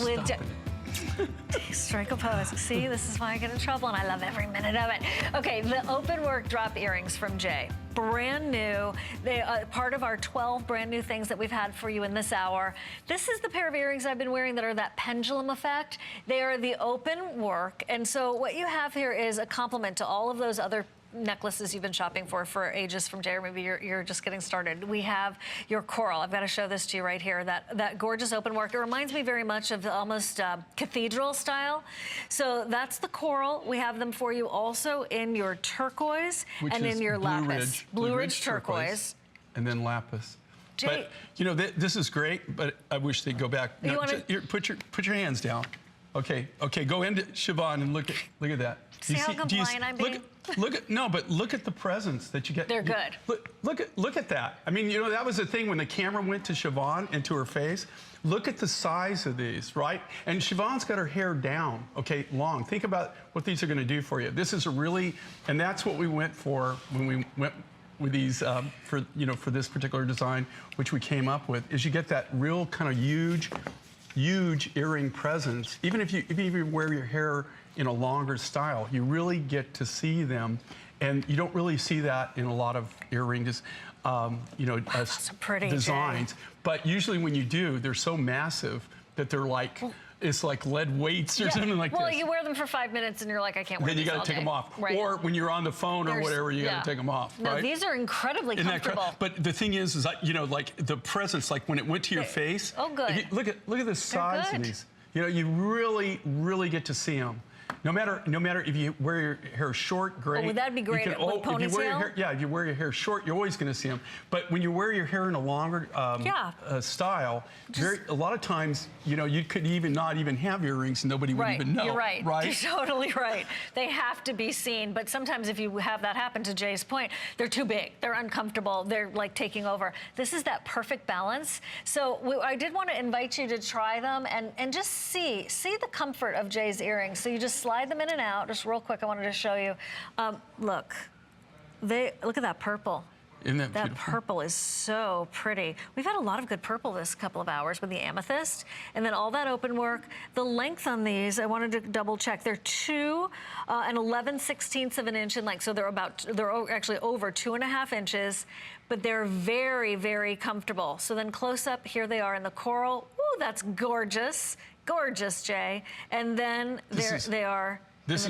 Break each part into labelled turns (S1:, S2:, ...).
S1: with strike a pose. See, this is why I get in trouble, and I love every minute of it. Okay, the Openwork drop earrings from Jay. Brand new. They are part of our 12 brand new things that we've had for you in this hour. This is the pair of earrings I've been wearing that are that pendulum effect. They are the Openwork, and so what you have here is a complement to all of those other necklaces you've been shopping for ages from Jay, or maybe you're just getting started. We have your coral. I've got to show this to you right here. That gorgeous Openwork. It reminds me very much of almost cathedral style. So that's the coral. We have them for you also in your turquoise and in your lapis. Blue Ridge turquoise.
S2: And then lapis.
S1: Jay,
S2: but you know this is great, but I wish they'd go back. No, put your hands down. Okay, go into Siobhan and look at that.
S1: See how compliant I'm being?
S2: Look at the presents that you get.
S1: They're good.
S2: Look at that. I mean, you know, that was the thing when the camera went to Siobhan and to her face. Look at the size of these, right? And Siobhan's got her hair down, okay, long. Think about what these are going to do for you. This is a really, and that's what we went for when we went with these for this particular design, which we came up with, is you get that real kind of huge earring presence. Even if you wear your hair in a longer style, you really get to see them, and you don't really see that in a lot of earrings,
S1: pretty,
S2: designs.
S1: Jay.
S2: But usually when you do, they're so massive that they're like, it's like lead weights or something like this.
S1: Well, you wear them for 5 minutes and you're like, I can't wear
S2: these all day. Then you got to take them off.
S1: Right.
S2: Or when you're on the phone or whatever, you got to take them off,
S1: no,
S2: right?
S1: These are incredibly comfortable.
S2: But the thing is like, you know, like the presence, like when it went to your face.
S1: Oh, good.
S2: Look at the size of these. You know, you really get to see them. No matter if you wear your hair short, great.
S1: Oh, that'd be great with ponytail.
S2: If you wear your hair short, you're always going to see them. But when you wear your hair in a longer style, a lot of times, you know, you could not even have earrings and nobody would even know.
S1: You're right.
S2: Right?
S1: You're totally right. They have to be seen. But sometimes if you have that happen, to Jay's point, they're too big. They're uncomfortable. They're like taking over. This is that perfect balance. So I did want to invite you to try them and just see the comfort of Jay's earrings. So you just slide them in and out. Just real quick, I wanted to show you. Look at that purple.
S2: Isn't that
S1: that
S2: beautiful?
S1: Purple is so pretty. We've had a lot of good purple this couple of hours with the amethyst, and then all that Openwork. The length on these, I wanted to double check. They're 2 and 11/16 of an inch in length, so they're actually over 2.5 inches, but they're very, very comfortable. So then close up, here they are in the coral. Ooh, that's gorgeous. Gorgeous, Jay. And then they are. This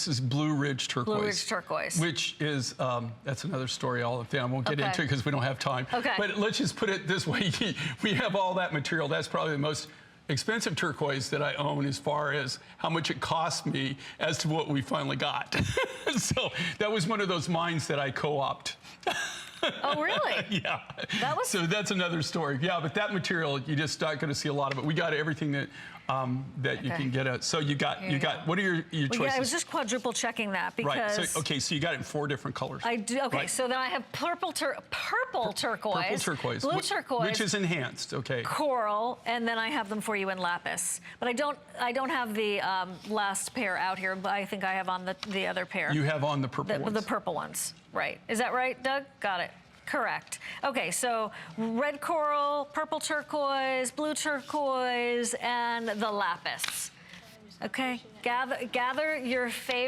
S2: is Blue Ridge turquoise.
S1: Blue Ridge turquoise.
S2: Which is, that's another story all of them. I won't get into it because we don't have time.
S1: Okay.
S2: But let's just put it this way. We have all that material. That's probably the most expensive turquoise that I own as far as how much it cost me as to what we finally got. So that was one of those mines that I co-opted.
S1: Oh, really?
S2: Yeah. So that's another story. Yeah, but that material, you just not going to see a lot of it. We got everything that you can get at. So you got what are your choices?
S1: Yeah, I was just quadruple checking that because.
S2: Right. So you got it in 4 different colors.
S1: I do. Okay. Right. So then I have purple turquoise. Purple turquoise. Blue turquoise.
S2: Which is enhanced. Okay.
S1: Coral, and then I have them for you in lapis. But I don't have the last pair out here. But I think I have on the other pair.
S2: You have on the purple ones.
S1: The purple ones. Right. Is that right, Doug? Got it. Correct. Okay, so red coral, purple turquoise, blue turquoise, and the lapis. Okay, gather your favorite.